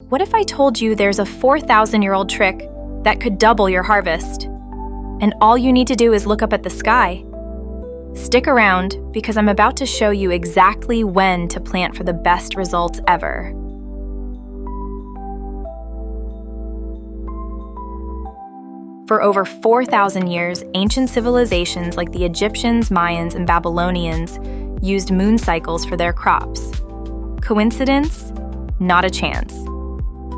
What if I told you there's a 4,000-year-old trick that could double your harvest? And all you need to do is look up at the sky. Stick around, because I'm about to show you exactly when to plant for the best results ever. For over 4,000 years, ancient civilizations like the Egyptians, Mayans, and Babylonians used moon cycles for their crops. Coincidence? Not a chance.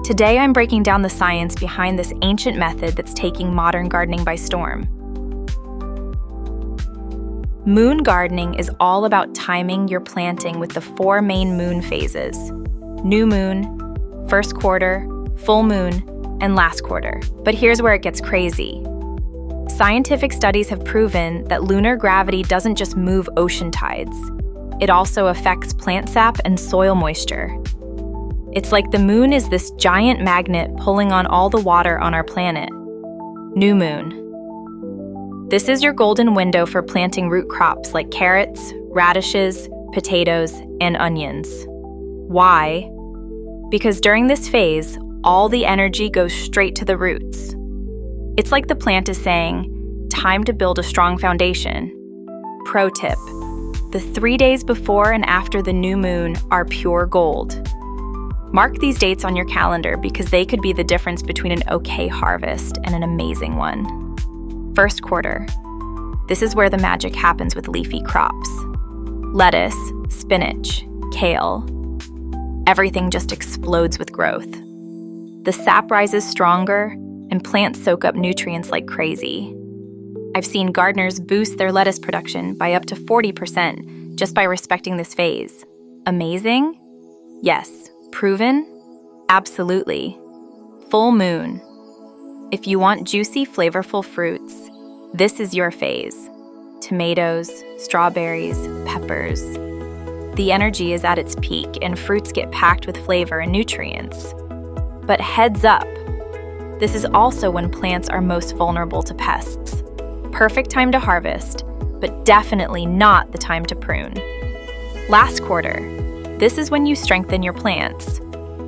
Today, I'm breaking down the science behind this ancient method that's taking modern gardening by storm. Moon gardening is all about timing your planting with the 4 main moon phases: new moon, first quarter, full moon, and last quarter. But here's where it gets crazy. Scientific studies have proven that lunar gravity doesn't just move ocean tides. It also affects plant sap and soil moisture. It's like the moon is this giant magnet pulling on all the water on our planet. New moon. This is your golden window for planting root crops like carrots, radishes, potatoes, and onions. Why? Because during this phase, all the energy goes straight to the roots. It's like the plant is saying, time to build a strong foundation. Pro tip: the 3 days before and after the new moon are pure gold. Mark these dates on your calendar because they could be the difference between an okay harvest and an amazing one. First quarter. This is where the magic happens with leafy crops. Lettuce, spinach, kale. Everything just explodes with growth. The sap rises stronger, and plants soak up nutrients like crazy. I've seen gardeners boost their lettuce production by up to 40% just by respecting this phase. Amazing? Yes. Proven? Absolutely. Full moon. If you want juicy, flavorful fruits, this is your phase. Tomatoes, strawberries, peppers. The energy is at its peak and fruits get packed with flavor and nutrients. But heads up, this is also when plants are most vulnerable to pests. Perfect time to harvest, but definitely not the time to prune. Last quarter. This is when you strengthen your plants.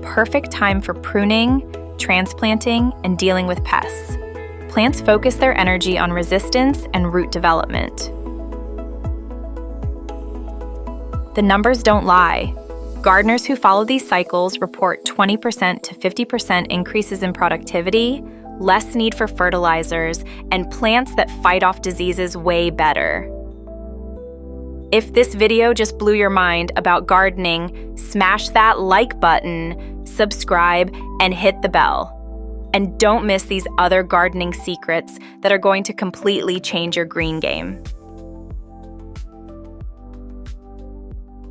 Perfect time for pruning, transplanting, and dealing with pests. Plants focus their energy on resistance and root development. The numbers don't lie. Gardeners who follow these cycles report 20% to 50% increases in productivity, less need for fertilizers, and plants that fight off diseases way better. If this video just blew your mind about gardening, smash that like button, subscribe, and hit the bell. And don't miss these other gardening secrets that are going to completely change your green game.